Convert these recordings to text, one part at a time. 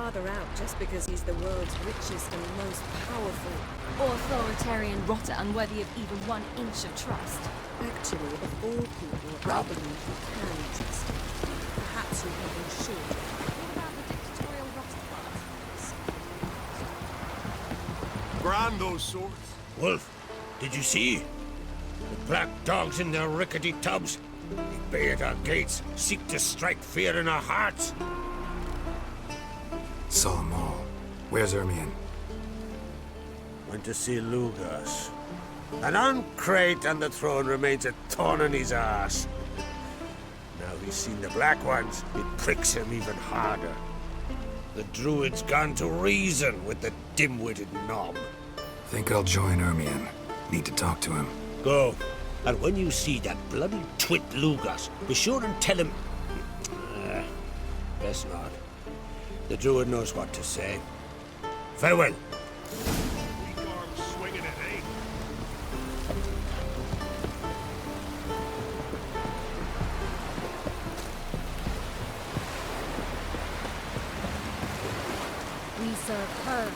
father out just because he's the world's richest and most powerful. Authoritarian rotter unworthy of even 1 inch of trust. Actually, of all people, I believe you can trust him. Perhaps you even should. What about the dictatorial rotter part? Grand those swords. Wolf, did you see? The black dogs in their rickety tubs. They bay at our gates, seek to strike fear in our hearts. Saw them all. Where's Ermion? Went to see Lugas. And on CRYPT on the throne remains a thorn in his ass. Now he's seen the Black Ones, it pricks him even harder. The Druid's gone to reason with the dim-witted knob. Think I'll join Ermion. Need to talk to him. Go. And when you see that bloody twit Lugas, be sure and tell him... best not. The Druid knows what to say. Farewell. Weak arms swinging it, eh? We serve her.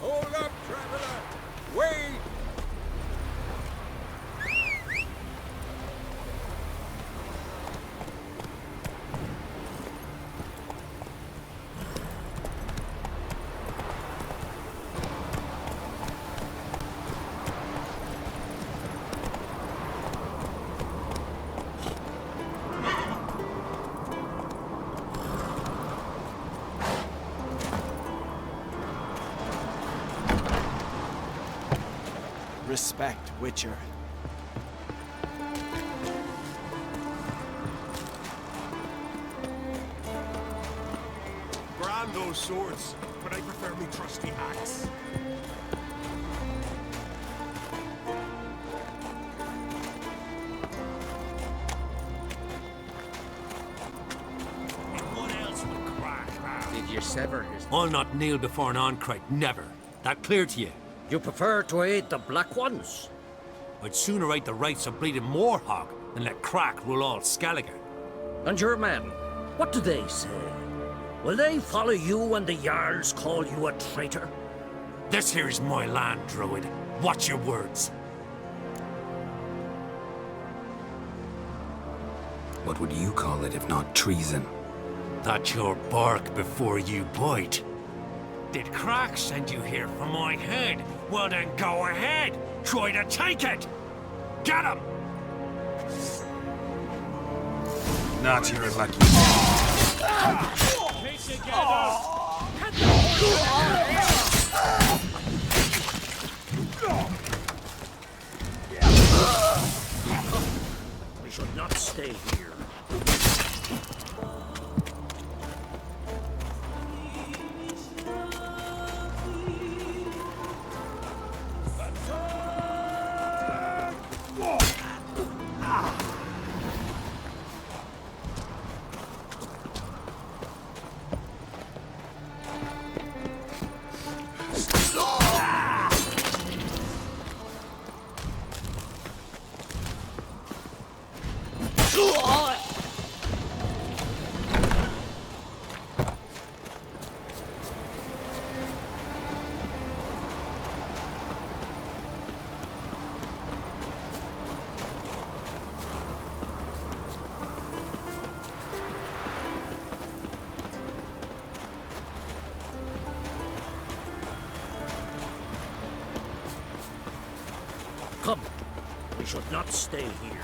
Hold up, traveler! Wait! Respect, Witcher. Grand those swords, but I prefer me trusty axe. What else would crack? Did you sever his... I'll not kneel before an Oncrite, never. That clear to you? You prefer to aid the Black Ones? I'd sooner right the rights of bleeding Moorhog than let Crack rule all Skellige. And your men, what do they say? Will they follow you when the Jarls call you a traitor? This here's my land, Druid. Watch your words. What would you call it if not treason? That's your bark before you bite. Did Crack send you here for my head? Well then go ahead! Try to take it! Get him! Not your lucky. We should not stay here. Come, we should not stay here.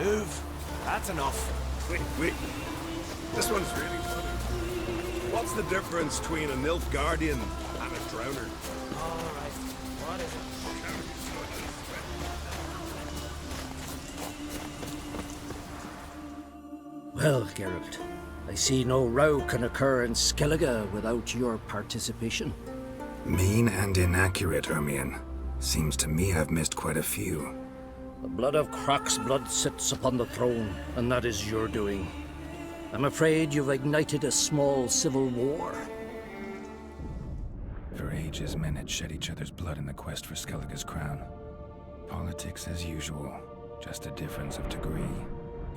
Move. That's enough. Wait. This one's really funny. What's the difference between a Nilfgaardian and a Drowner? Alright. What is it? Well, Geralt, I see no row can occur in Skellige without your participation. Mean and inaccurate, Ermion. Seems to me I've missed quite a few. The blood of Croc's blood sits upon the throne, and that is your doing. I'm afraid you've ignited a small civil war. For ages, men had shed each other's blood in the quest for Skellige's crown. Politics as usual, just a difference of degree.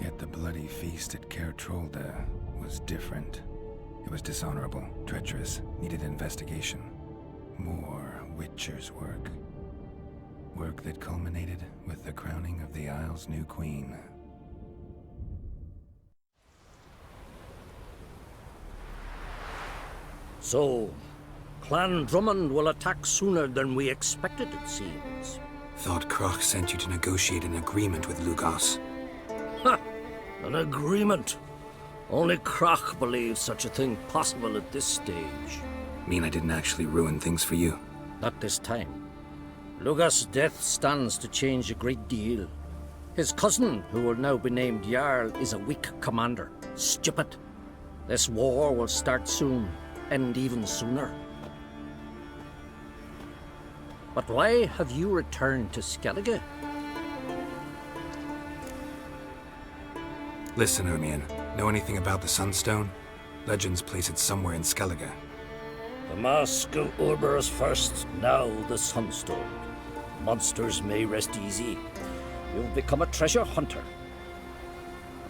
Yet the bloody feast at Caer Trolda was different. It was dishonorable, treacherous, needed investigation. More Witcher's work. Work that culminated with the crowning of the Isle's new queen. So, Clan Drummond will attack sooner than we expected, it seems. Thought Croc sent you to negotiate an agreement with Lugos. Ha! An agreement. Only Croc believes such a thing possible at this stage. Mean I didn't actually ruin things for you? Not this time. Lugos' death stands to change a great deal. His cousin, who will now be named Jarl, is a weak commander. Stupid. This war will start soon, end even sooner. But why have you returned to Skellige? Listen, Ermion. Know anything about the Sunstone? Legends place it somewhere in Skellige. The mask of Urberus first, now the Sunstone. Monsters may rest easy. You've become a treasure hunter.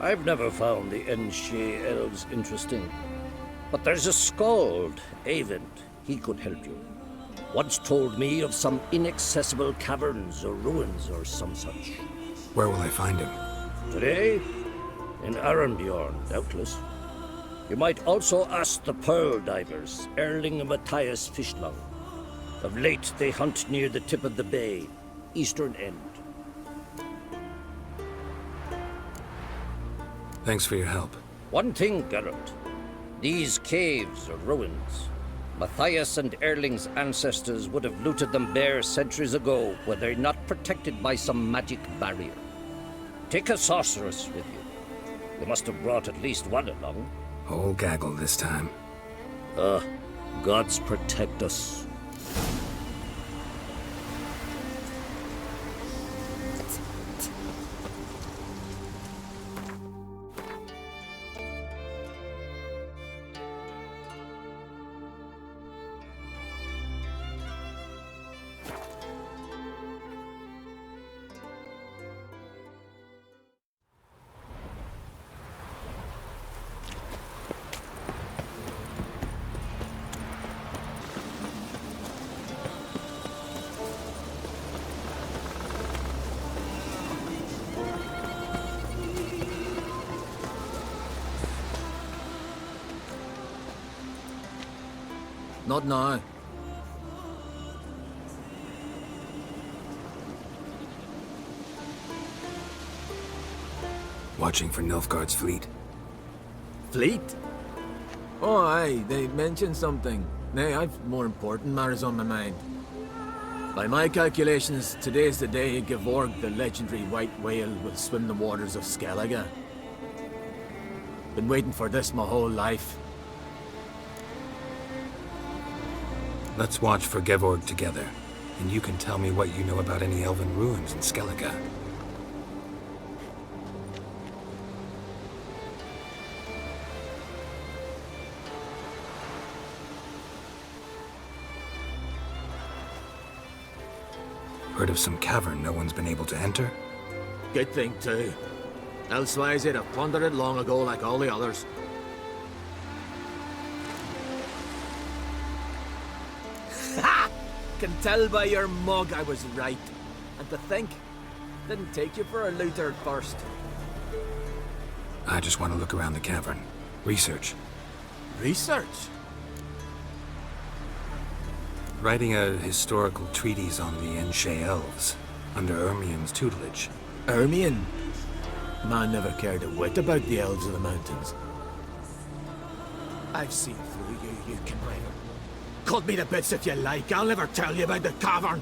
I've never found the Enshe elves interesting. But there's a skald, Avent. He could help you. Once told me of some inaccessible caverns or ruins or some such. Where will I find him? Today? In Arenbjorn, doubtless. You might also ask the Pearl Divers, Erling and Matthias Fishlung. Of late, they hunt near the tip of the bay, eastern end. Thanks for your help. One thing, Geralt. These caves are ruins. Matthias and Erling's ancestors would have looted them bare centuries ago were they not protected by some magic barrier. Take a sorceress with you. You must have brought at least one along. Whole gaggle this time. Gods protect us. Not now. Watching for Nilfgaard's fleet. Fleet? Oh, aye, they mentioned something. Nay, I've more important matters on my mind. By my calculations, today's the day Gevorg, the legendary white whale, will swim the waters of Skellige. Been waiting for this my whole life. Let's watch for Gevorg together, and you can tell me what you know about any elven ruins in Skellige. Heard of some cavern no one's been able to enter? Good thing, too. Elsewise, they'd have plundered it long ago like all the others. Ha! Can tell by your mug I was right. And to think, didn't take you for a looter at first. I just want to look around the cavern. Research. Research? Writing a historical treatise on the Enshe elves, under Ermion's tutelage. Ermion? Man never cared a whit about the elves of the mountains. I've seen through you, you conniver. Cut me to bits if you like, I'll never tell you about the cavern.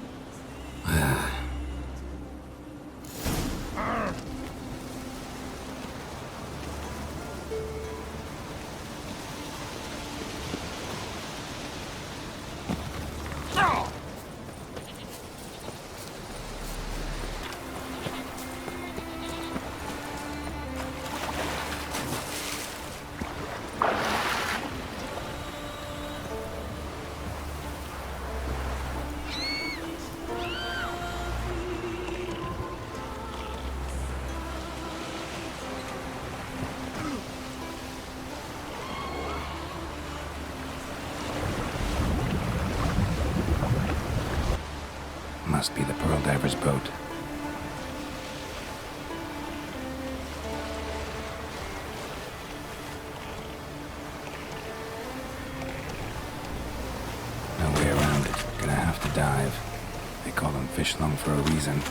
Must be the Pearl Diver's boat. No way around it. Gonna have to dive. They call them fish lung for a reason.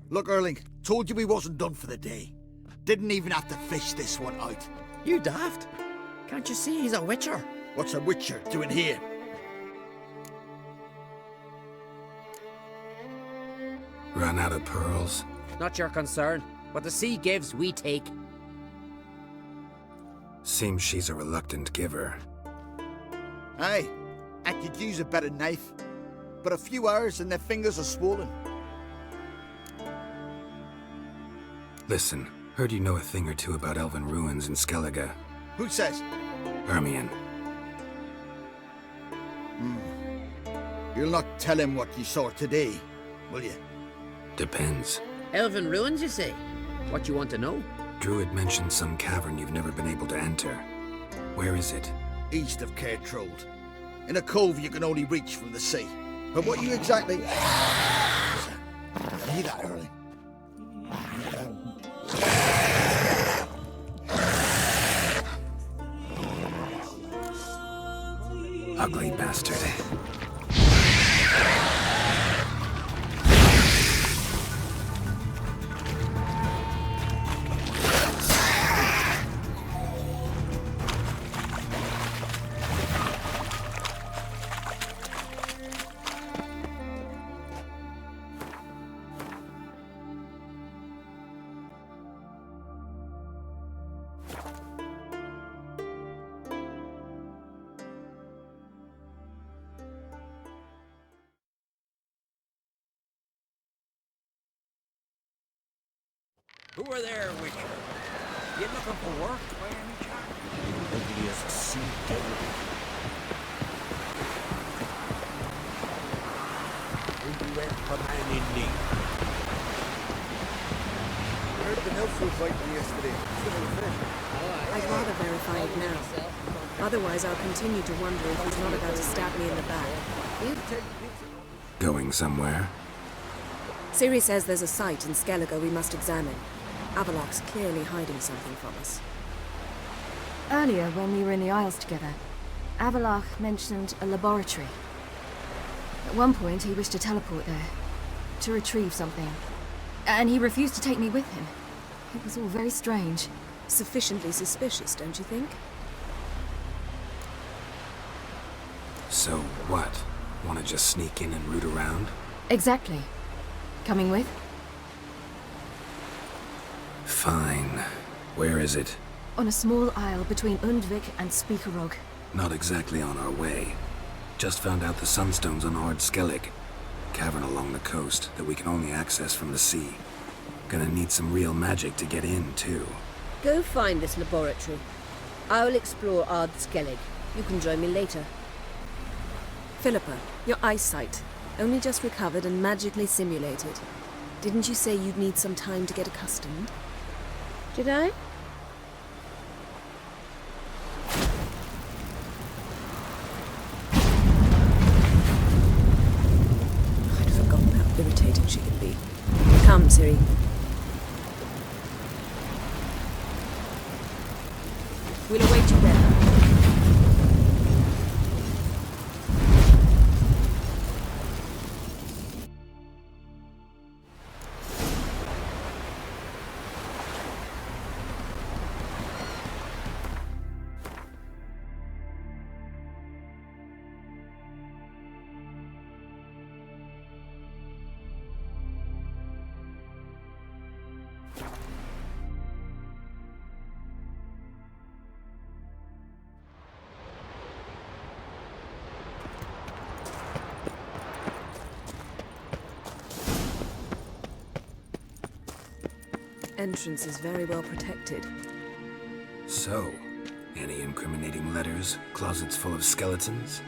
Look, Erling, told you we wasn't done for the day. Didn't even have to fish this one out. You daft? Can't you see he's a witcher? What's a witcher doing here? Run out of pearls? Not your concern. What the sea gives, we take. Seems she's a reluctant giver. Aye, I could use a better knife. But a few hours and their fingers are swollen. Listen, heard you know a thing or two about elven ruins in Skellige. Who says? Hermione. You'll not tell him what you saw today, will you? Depends. Elven ruins, you say? What you want to know? Druid mentioned some cavern you've never been able to enter. Where is it? East of Caertrold. In a cove you can only reach from the sea. But what you exactly... Hear that, Erling? Ugly bastard. Who are there, witcher? You looking for work by any chance? Ugly as a sea devil. Everywhere for man in need. Heard the Nilf were fighting yesterday. I'd rather verify it now. Otherwise, I'll continue to wonder if he's not about to stab me in the back. Going somewhere? Ciri says there's a site in Skellige we must examine. Avalok's clearly hiding something from us. Earlier, when we were in the Isles together, Avalok mentioned a laboratory. At one point, he wished to teleport there, to retrieve something. And he refused to take me with him. It was all very strange. Sufficiently suspicious, don't you think? So what? Want to just sneak in and root around? Exactly. Coming with? Fine. Where is it? On a small isle between Undvik and Speakerog. Not exactly on our way. Just found out the Sunstone's on Ard Skellig. Cavern along the coast that we can only access from the sea. Gonna need some real magic to get in, too. Go find this laboratory. I'll explore Ard Skellig. You can join me later. Philippa, your eyesight. Only just recovered and magically simulated. Didn't you say you'd need some time to get accustomed? Did I? I'd forgotten how irritating she can be. Come, Ciri. We'll await you there. Entrance is very well protected. So, any incriminating letters, closets full of skeletons?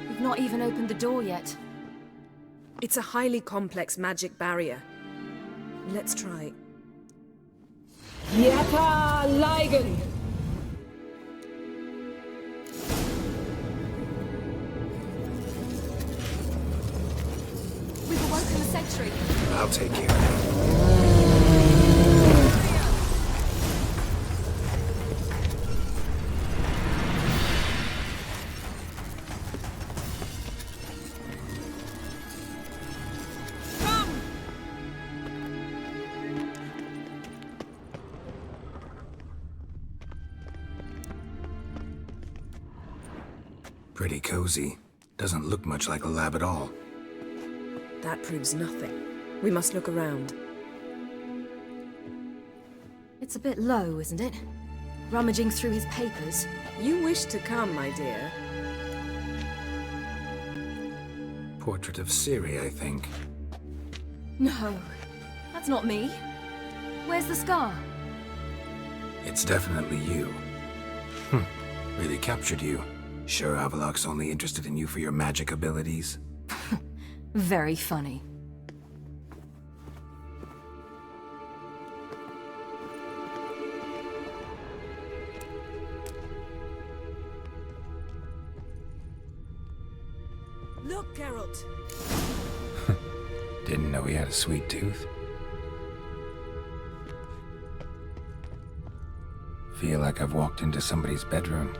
We've not even opened the door yet. It's a highly complex magic barrier. Let's try. Yata Ligen! We've awoken the sentry. I'll take care of it. Pretty cozy. Doesn't look much like a lab at all. That proves nothing. We must look around. It's a bit low, isn't it? Rummaging through his papers. You wish to come, my dear. Portrait of Ciri, I think. No, that's not me. Where's the scar? It's definitely you. Really captured you. Sure Avallac'h's only interested in you for your magic abilities? Very funny. Look, Geralt! Didn't know he had a sweet tooth. Feel like I've walked into somebody's bedroom.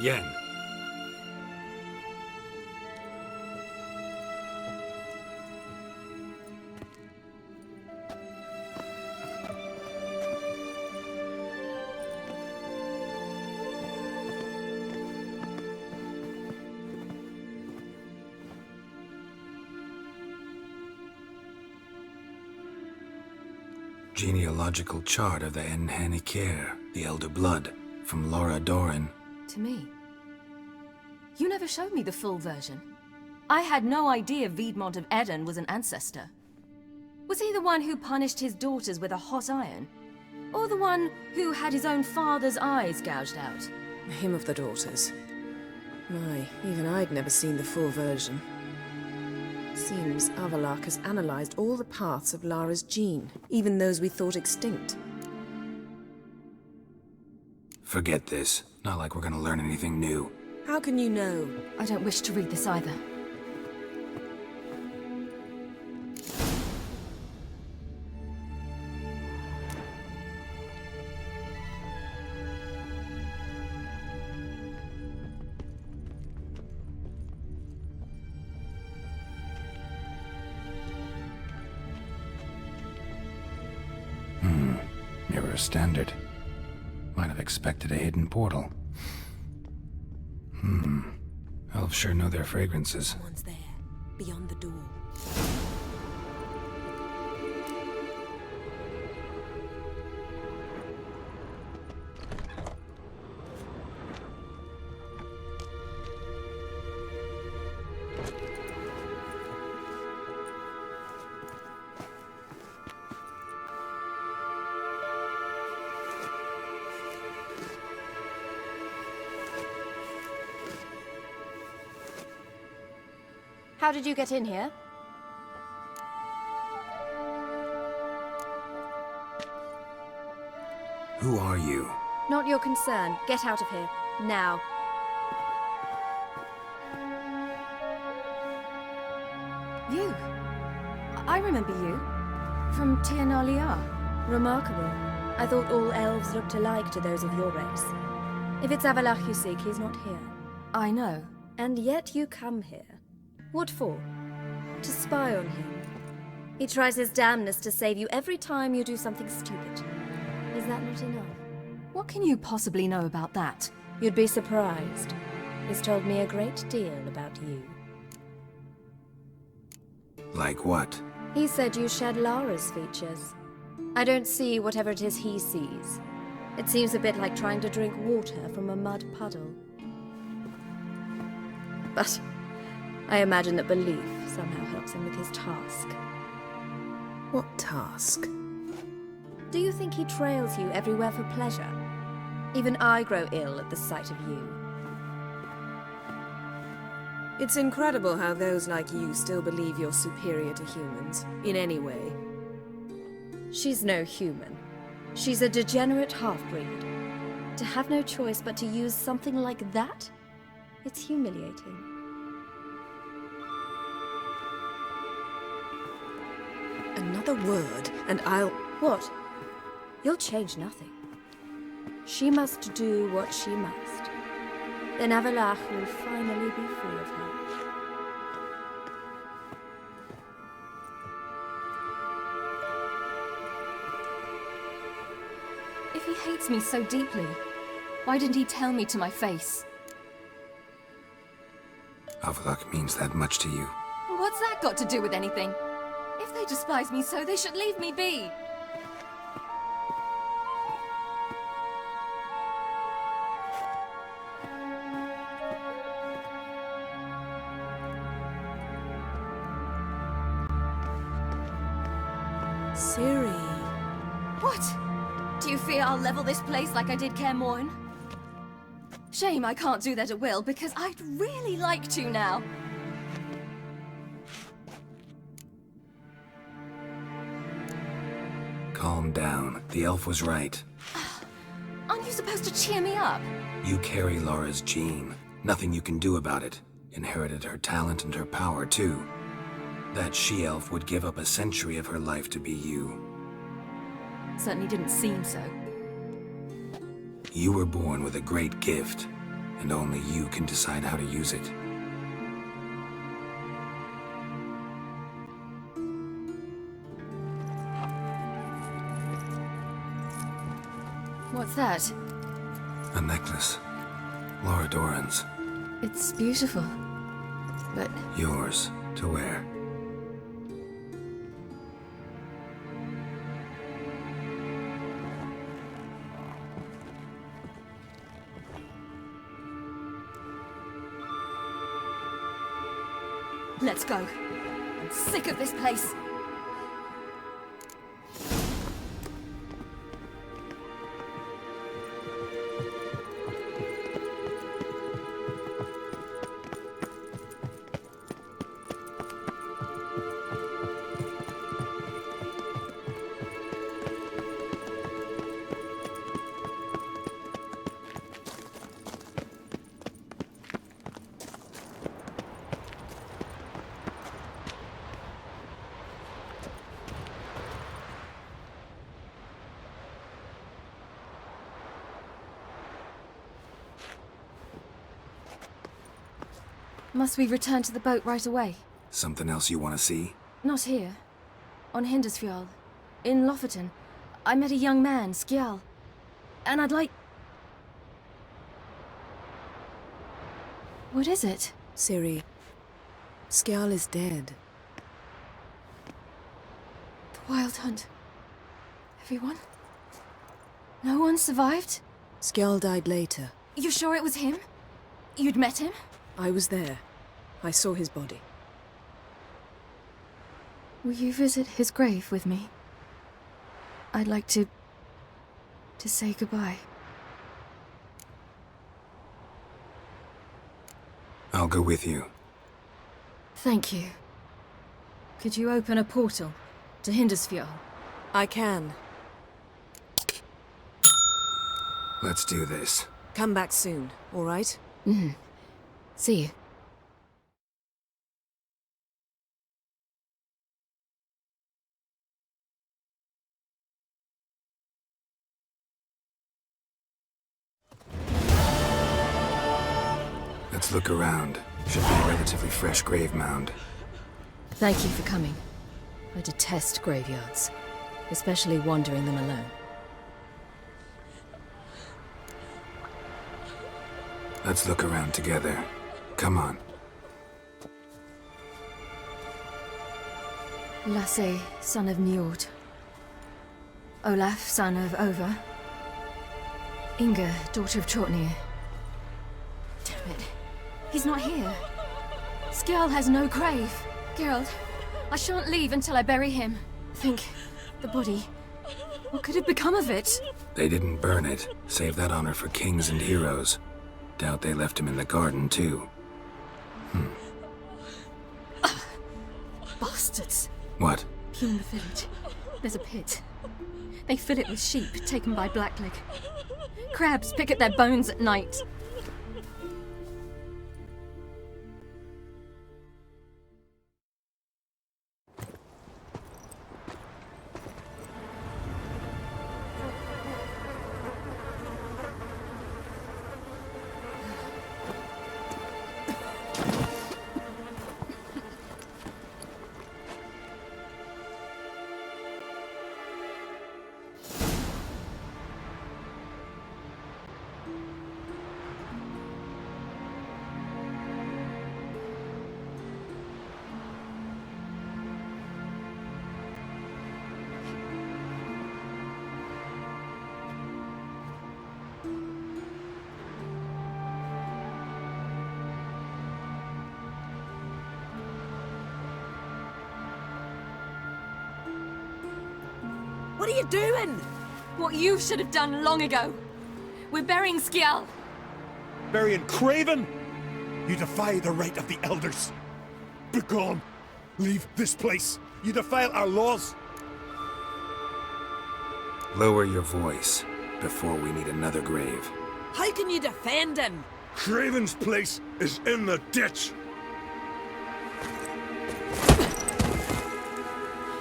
Yen. Genealogical chart of the Enhanikir, the Elder Blood, from Laura Doran. To me. You never showed me the full version. I had no idea Viedmont of Eden was an ancestor. Was he the one who punished his daughters with a hot iron? Or the one who had his own father's eyes gouged out? Him of the daughters. My, even I'd never seen the full version. Seems Avallac'h has analyzed all the paths of Lara's gene, even those we thought extinct. Forget this. Not like we're gonna learn anything new. How can you know? I don't wish to read this either. Mirror standard. Might have expected a hidden portal. Elves sure know their fragrances. Someone's there, beyond the door. How did you get in here? Who are you? Not your concern. Get out of here. Now. You? I remember you. From Tir-na-Liar. Remarkable. I thought all elves looked alike to those of your race. If it's Avallac'h you seek, he's not here. I know. And yet you come here. What for? To spy on him. He tries his damnedest to save you every time you do something stupid. Is that not enough? What can you possibly know about that? You'd be surprised. He's told me a great deal about you. Like what? He said you shared Lara's features. I don't see whatever it is he sees. It seems a bit like trying to drink water from a mud puddle. But I imagine that belief somehow helps him with his task. What task? Do you think he trails you everywhere for pleasure? Even I grow ill at the sight of you. It's incredible how those like you still believe you're superior to humans, in any way. She's no human. She's a degenerate half-breed. To have no choice but to use something like that? It's humiliating. Another word, and I'll... What? You'll change nothing. She must do what she must. Then Avallac'h will finally be free of her. If he hates me so deeply, why didn't he tell me to my face? Avallac'h means that much to you. What's that got to do with anything? If they despise me so, they should leave me be. Ciri. What? Do you fear I'll level this place like I did Kaer Morhen? Shame I can't do that at will, because I'd really like to now. Calm down. The elf was right. Aren't you supposed to cheer me up? You carry Lara's gene. Nothing you can do about it. Inherited her talent and her power, too. That she-elf would give up a century of her life to be you. Certainly didn't seem so. You were born with a great gift, and only you can decide how to use it. What's that? A necklace. Lara Doran's. It's beautiful, but... Yours to wear. Let's go. I'm sick of this place. Must we return to the boat right away? Something else you want to see? Not here. On Hindersfjord. In Lofoten. I met a young man, Skjal. And I'd like... What is it? Ciri, Skjal is dead. The Wild Hunt. Everyone? No one survived? Skjal died later. You sure it was him? You'd met him? I was there. I saw his body. Will you visit his grave with me? I'd like to say goodbye. I'll go with you. Thank you. Could you open a portal to Hindisfjord? I can. Let's do this. Come back soon, all right? See you. Let's look around. Should be a relatively fresh grave mound. Thank you for coming. I detest graveyards, especially wandering them alone. Let's look around together. Come on. Lasse, son of Njord. Olaf, son of Over. Inga, daughter of Trotnir. Damn it. He's not here. Skjal has no grave. Geralt, I shan't leave until I bury him. Think, the body. What could have become of it? They didn't burn it. Save that honor for kings and heroes. Doubt they left him in the garden, too. Bastards. What? Beyond the village, there's a pit. They fill it with sheep taken by Blackleg. Crabs pick at their bones at night. What are you doing? What you should have done long ago. We're burying Skjal. Burying Craven? You defy the right of the elders. Begone. Leave this place. You defile our laws. Lower your voice before we need another grave. How can you defend him? Craven's place is in the ditch.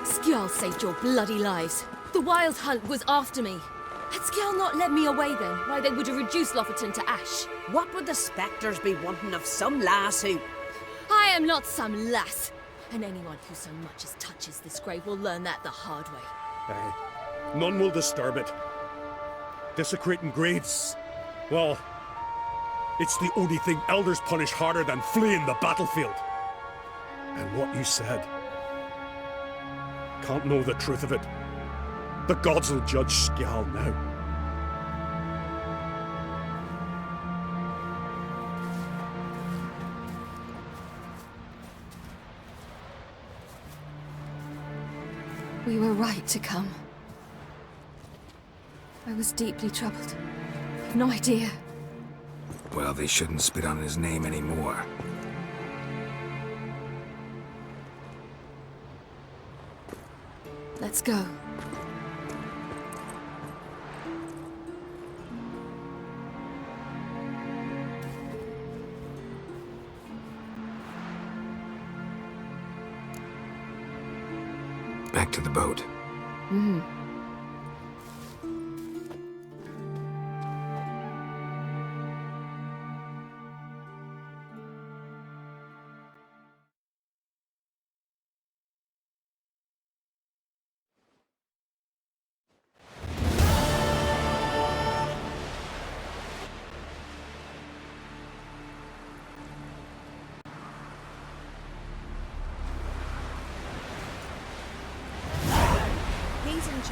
Skjal saved your bloody lives. The Wild Hunt was after me. Had Skjal not led me away then, why they would have reduced Lofoten to ash. What would the spectres be wanting of some lass who... I am not some lass. And anyone who so much as touches this grave will learn that the hard way. Aye. None will disturb it. Desecrating graves, well, it's the only thing elders punish harder than fleeing the battlefield. And what you said, can't know the truth of it. The gods will judge Skjal now. We were right to come. I was deeply troubled. You've no idea. Well, they shouldn't spit on his name anymore. Let's go. Back to the boat.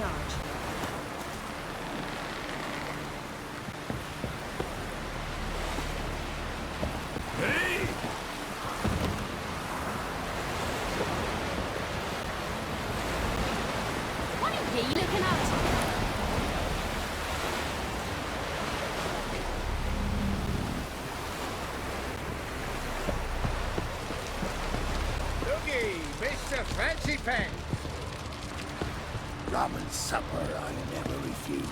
charge. Hey! What are you looking at? Looky, Mr. Fancy Pants. Rum and supper I never refuse.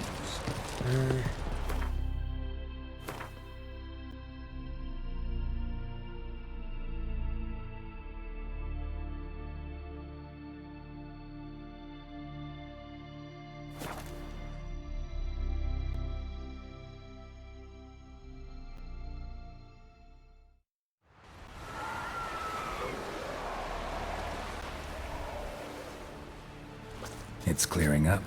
It's clearing up.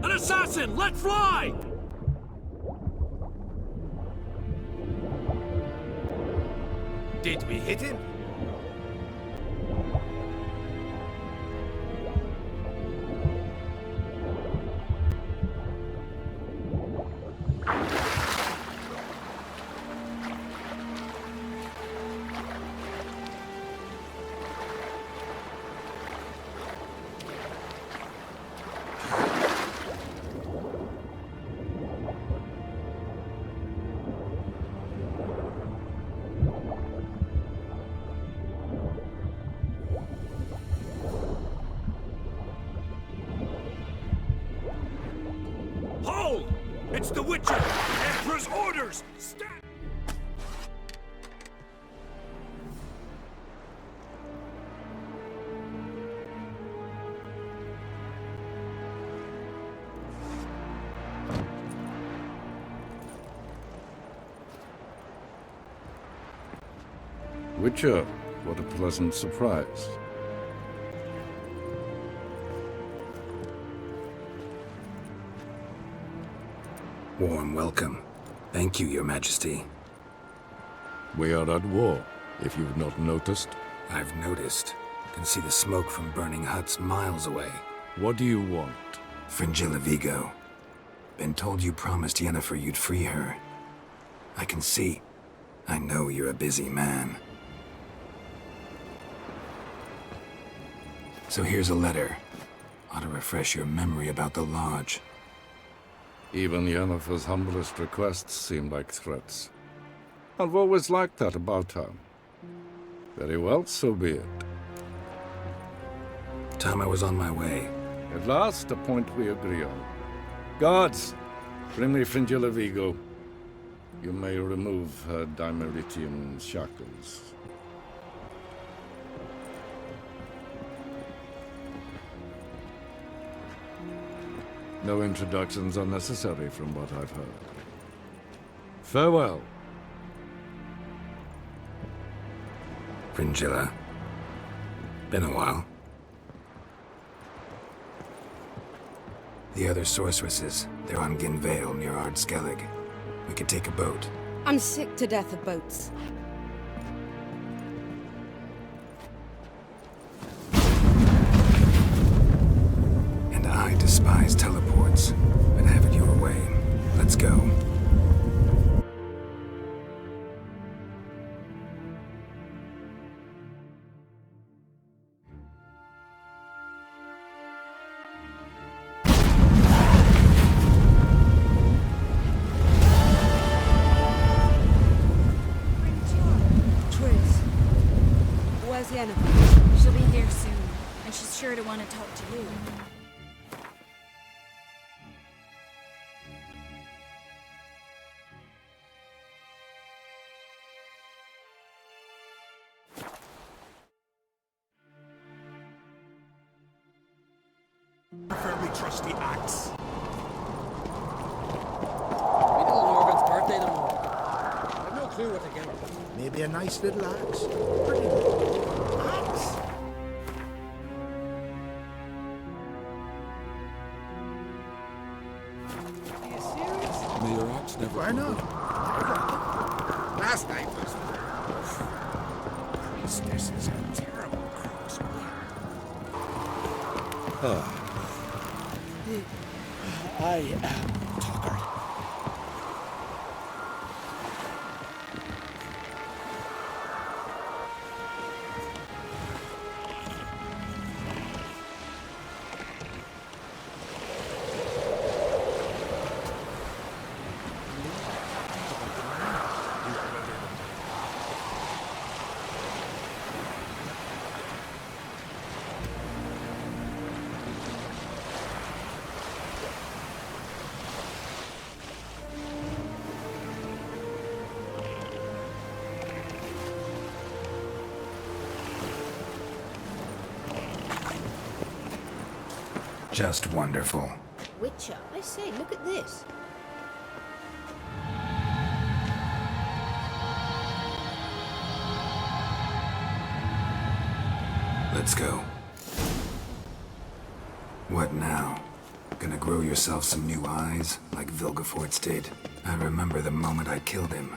An assassin! Let fly! Did we hit him? Hold! It's the Witcher! Emperor's orders! Stand! Witcher, what a pleasant surprise. Warm welcome. Thank you, Your Majesty. We are at war, if you've not noticed. I've noticed. Can see the smoke from burning huts miles away. What do you want? Fringilla Vigo. Been told you promised Yennefer you'd free her. I can see. I know you're a busy man. So here's a letter. Ought to refresh your memory about the Lodge. Even Yennefer's humblest requests seem like threats. I've always liked that about her. Very well, so be it. Time I was on my way. At last, a point we agree on. Guards, bring me Fringilla Vigo. You may remove her dimeritium shackles. No introductions are necessary from what I've heard. Farewell. Fringilla. Been a while. The other sorceresses, they're on Ginvale near Ardskellig. We could take a boat. I'm sick to death of boats. And I despise teleports, but have it your way. Let's go. Yennefer. She'll be here soon. I want to talk to you. Prefer we trust the axe. Little Morgan's birthday tomorrow. I've no clue what to get him. Maybe a nice little axe. Pretty little axe. Are you serious? May your axe never. Why not? Last night was... Priestess is a terrible craftsman. I am Tucker. Just wonderful. Witcher, I say, look at this. Let's go. What now? Gonna grow yourself some new eyes, like Vilgefortz did? I remember the moment I killed him.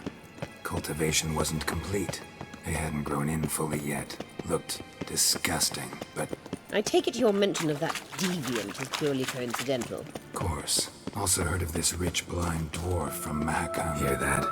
Cultivation wasn't complete. They hadn't grown in fully yet. Looked disgusting, but... I take it your mention of that deviant is purely coincidental. Of course. Also heard of this rich blind dwarf from Mahakam. Hear that?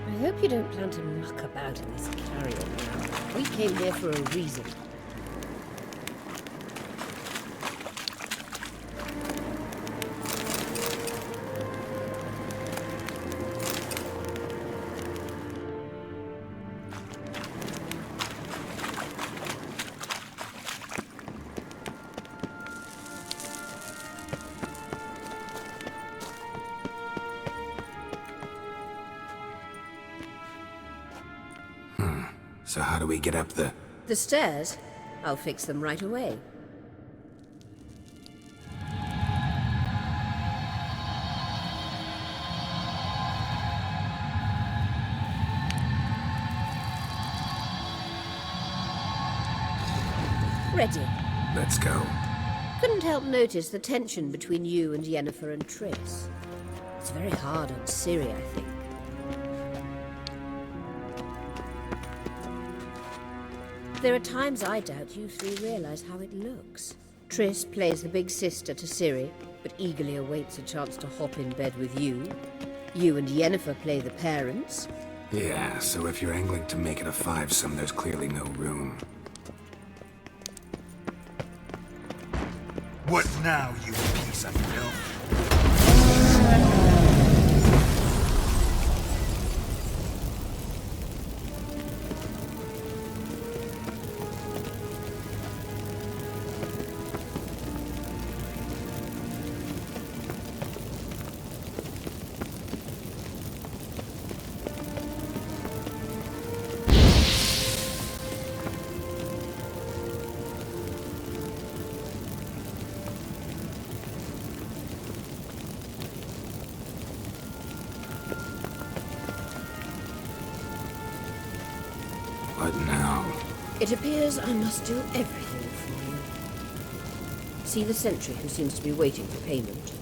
I hope you don't plan to muck about in this carrion now. We came here for a reason. So how do we get up the... The stairs? I'll fix them right away. Ready. Let's go. Couldn't help notice the tension between you and Yennefer and Triss. It's very hard on Ciri, I think. There are times I doubt you three realize how it looks. Triss plays the big sister to Ciri, but eagerly awaits a chance to hop in bed with you. You and Yennefer play the parents. Yeah, so if you're angling to make it a fivesome, there's clearly no room. What now, you piece of filth? What now? It appears I must do everything for you. See the sentry who seems to be waiting for payment.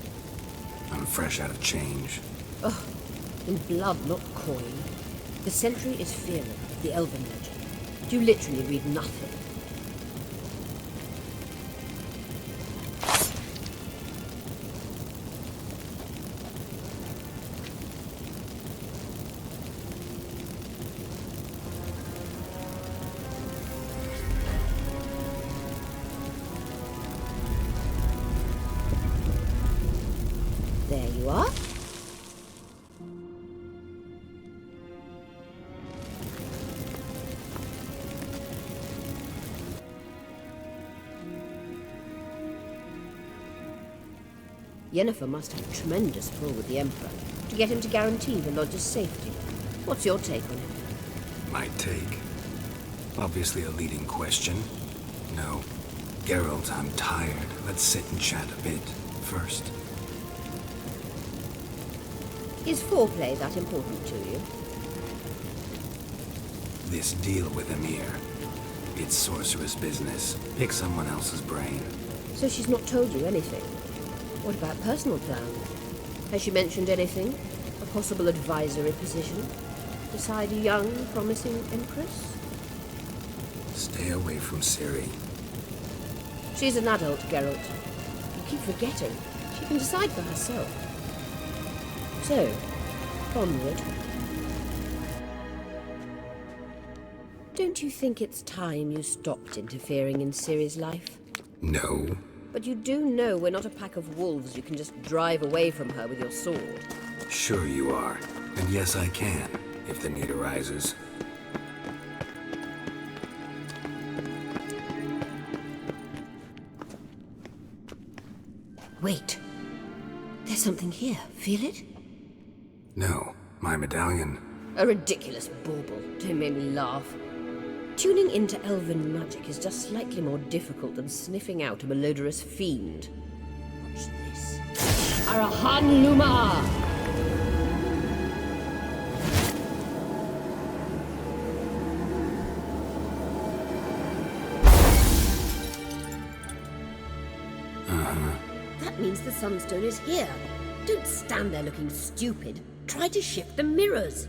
I'm fresh out of change. Oh, in blood, not coin. The sentry is fearless, the elven legend. You literally read nothing. There you are. Yennefer must have a tremendous pull with the Emperor to get him to guarantee the lodge's safety. What's your take on it? My take? Obviously a leading question. No. Geralt, I'm tired. Let's sit and chat a bit first. Is foreplay that important to you? This deal with Emir. It's sorceress business. Pick someone else's brain. So she's not told you anything? What about personal plans? Has she mentioned anything? A possible advisory position? Beside a young, promising empress? Stay away from Ciri. She's an adult, Geralt. You keep forgetting. She can decide for herself. So, onward. Don't you think it's time you stopped interfering in Ciri's life? No. But you do know we're not a pack of wolves you can just drive away from her with your sword. Sure you are. And yes, I can, if the need arises. Wait. There's something here. Feel it? No, my medallion. A ridiculous bauble. Don't make me laugh. Tuning into elven magic is just slightly more difficult than sniffing out a malodorous fiend. Watch this. Arahan Luma! That means the Sunstone is here. Don't stand there looking stupid. Try to shift the mirrors.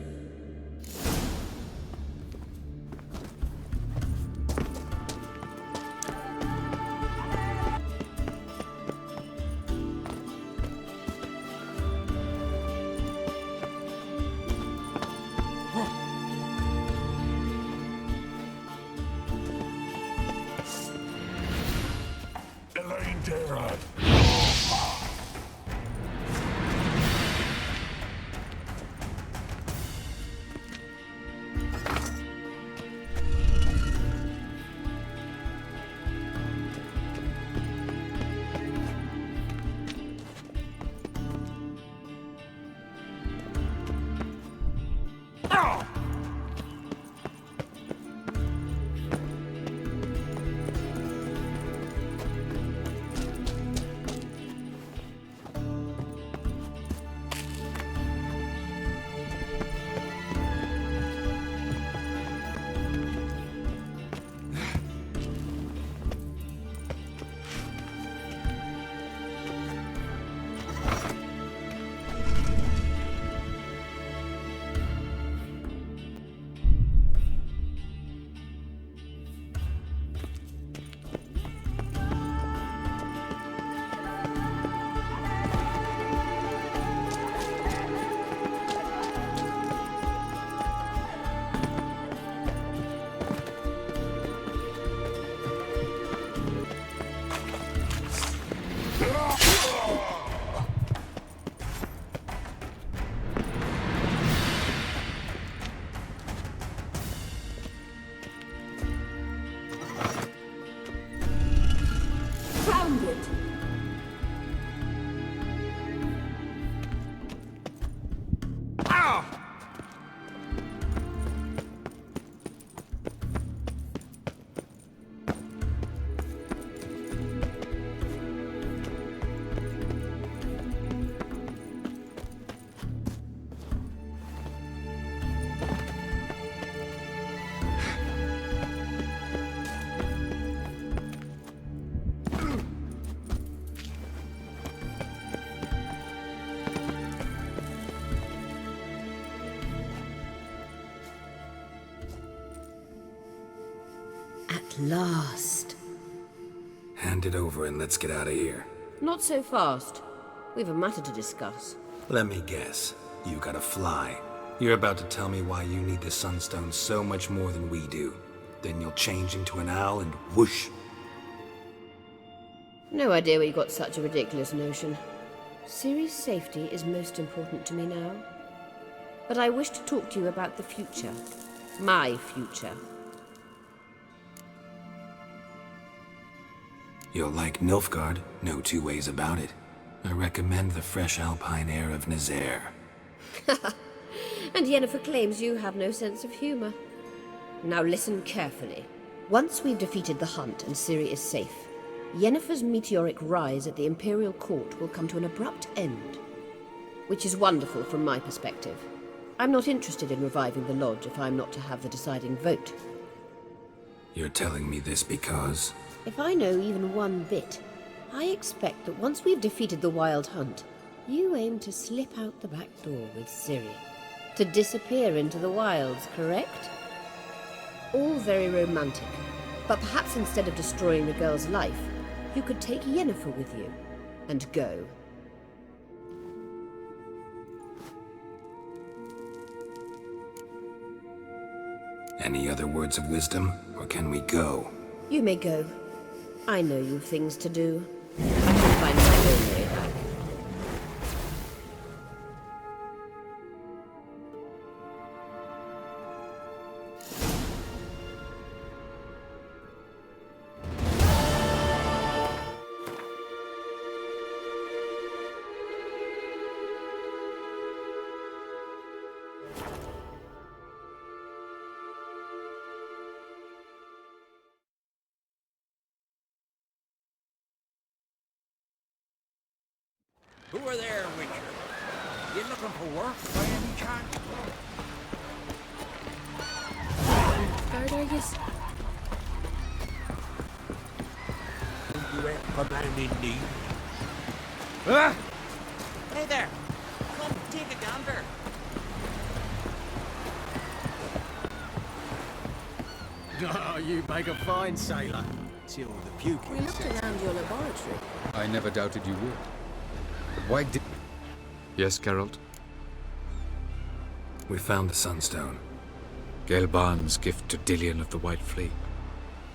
At last. Hand it over and let's get out of here. Not so fast. We've a matter to discuss. Let me guess. You gotta fly. You're about to tell me why you need the Sunstone so much more than we do. Then you'll change into an owl and whoosh. No idea where you got such a ridiculous notion. Ciri's safety is most important to me now. But I wish to talk to you about the future. My future. You'll like Nilfgaard, no two ways about it. I recommend the fresh alpine air of Nazaire. And Yennefer claims you have no sense of humor. Now listen carefully. Once we've defeated the hunt and Ciri is safe, Yennefer's meteoric rise at the Imperial Court will come to an abrupt end. Which is wonderful from my perspective. I'm not interested in reviving the Lodge if I'm not to have the deciding vote. You're telling me this because... If I know even one bit, I expect that once we've defeated the Wild Hunt, you aim to slip out the back door with Ciri. To disappear into the wilds, correct? All very romantic, but perhaps instead of destroying the girl's life, you could take Yennefer with you, and go. Any other words of wisdom, or can we go? You may go. I know you've things to do. I can find my own way back. Who are there, Witcher? You looking for work by any chance? Guard, are you... You ain't a man in need. Ah! Hey there! Come take a gander. Oh, you make a fine sailor. Till the puke. We looked around your laboratory. I never doubted you would. Why did... Yes, Geralt? We found the Sunstone. Gelban's gift to Dillion of the White Fleet.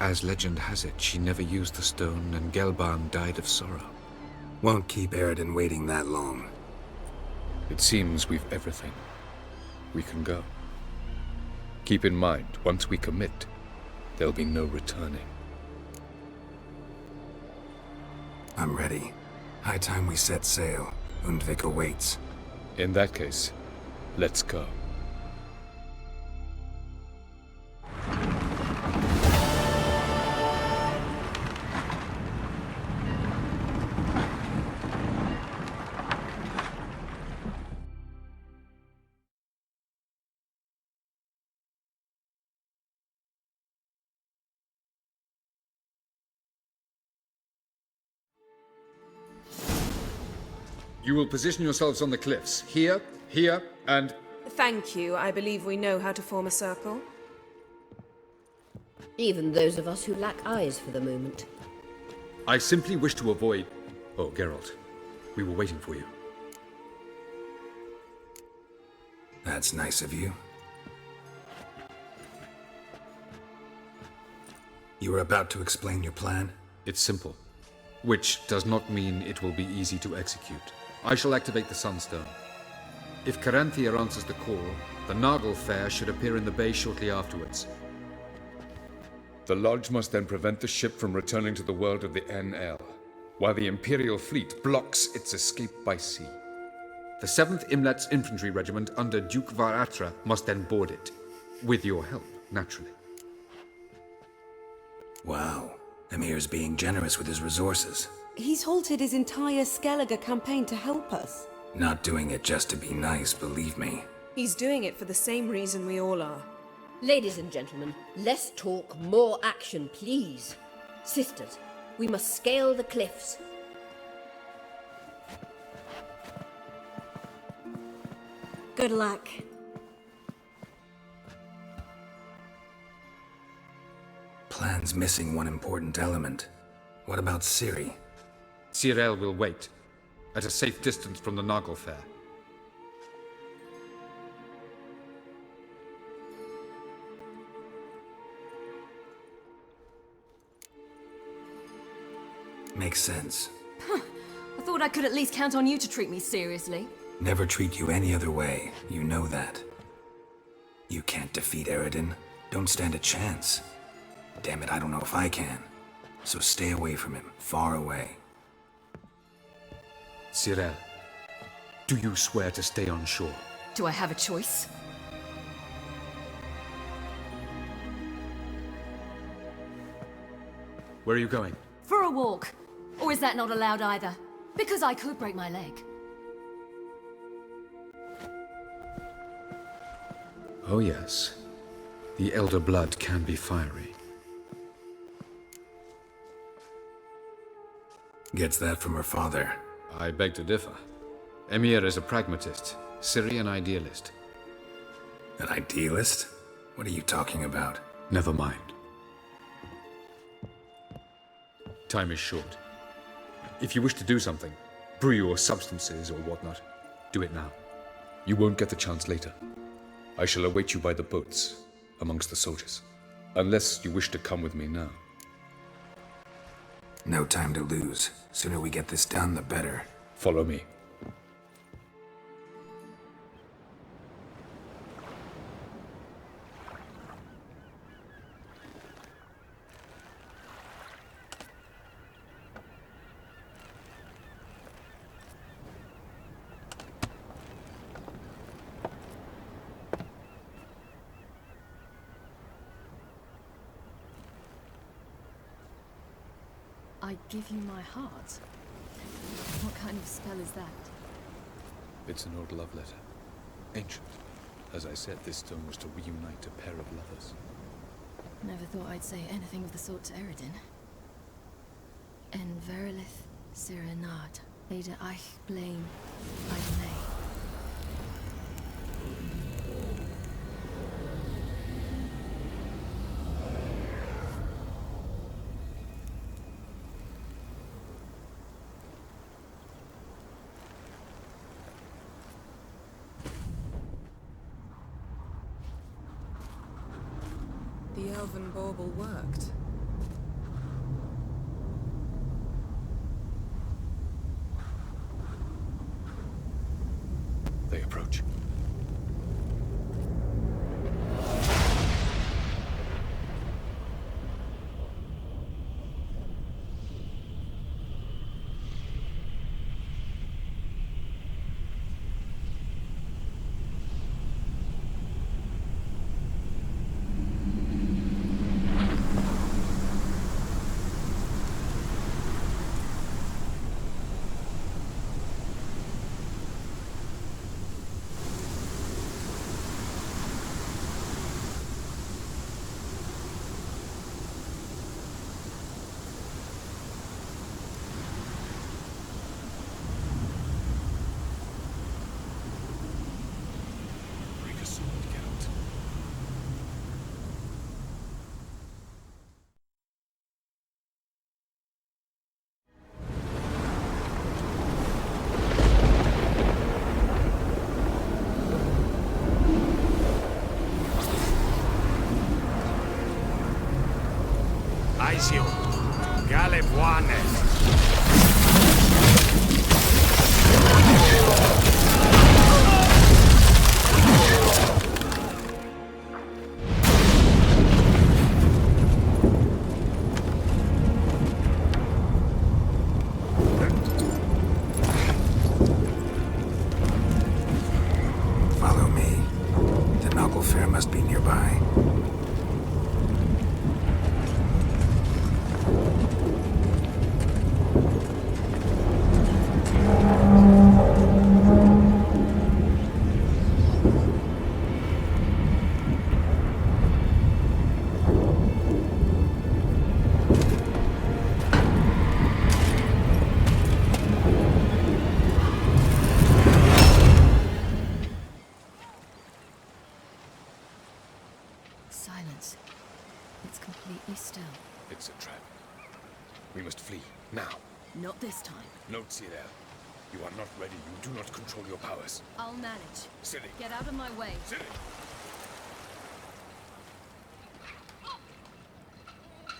As legend has it, she never used the stone, and Gelban died of sorrow. Won't keep Eridan waiting that long. It seems we've everything. We can go. Keep in mind, once we commit, there'll be no returning. I'm ready. High time we set sail. Undvik awaits. In that case, let's go. You will position yourselves on the cliffs. Here, here, and... Thank you. I believe we know how to form a circle. Even those of us who lack eyes for the moment. I simply wish to avoid... Oh, Geralt. We were waiting for you. That's nice of you. You were about to explain your plan? It's simple. Which does not mean it will be easy to execute. I shall activate the Sunstone. If Caranthia answers the call, the Nagel Fair should appear in the bay shortly afterwards. The Lodge must then prevent the ship from returning to the world of the NL, while the Imperial fleet blocks its escape by sea. The 7th Imlet's Infantry Regiment under Duke Varatra must then board it. With your help, naturally. Wow. Emir's being generous with his resources. He's halted his entire Skellige campaign to help us. Not doing it just to be nice, believe me. He's doing it for the same reason we all are. Ladies and gentlemen, less talk, more action, please. Sisters, we must scale the cliffs. Good luck. Plan's missing one important element. What about Ciri? Cyril will wait, at a safe distance from the Noggle Fair. Makes sense. I thought I could at least count on you to treat me seriously. Never treat you any other way. You know that. You can't defeat Eridan. Don't stand a chance. Damn it, I don't know if I can. So stay away from him. Far away. Cyril, do you swear to stay on shore? Do I have a choice? Where are you going? For a walk. Or is that not allowed either? Because I could break my leg. Oh yes. The Elder Blood can be fiery. Gets that from her father. I beg to differ. Emir is a pragmatist, Ciri an idealist. An idealist? What are you talking about? Never mind. Time is short. If you wish to do something, brew your substances or whatnot, do it now. You won't get the chance later. I shall await you by the boats, amongst the soldiers. Unless you wish to come with me now. No time to lose. Sooner we get this done, the better. Follow me. I give you my heart? What kind of spell is that? It's an old love letter. Ancient. As I said, this stone was to reunite a pair of lovers. Never thought I'd say anything of the sort to Eridan. En verilith serenad, Ada eich blame Idone. The elven bauble worked. They approach. Aizio, Galebuane. Follow me. The Noggle Fair must be nearby. Silence. It's completely still. It's a trap. We must flee, now. Not this time. Note, Cyril. You are not ready. You do not control your powers. I'll manage. Silly. Get out of my way. Silly.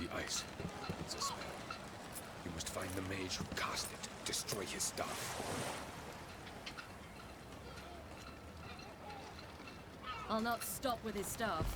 The ice. It's a spell. You must find the mage who cast it. Destroy his staff. I'll not stop with his staff.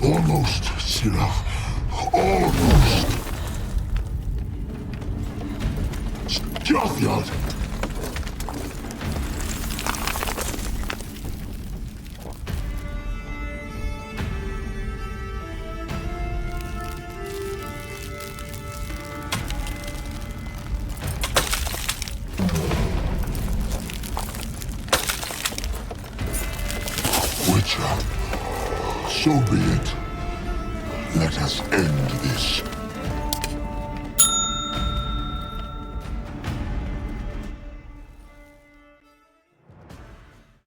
Almost, Sirach. Almost. Stjafjad. Witcher, so be it. Let us end this.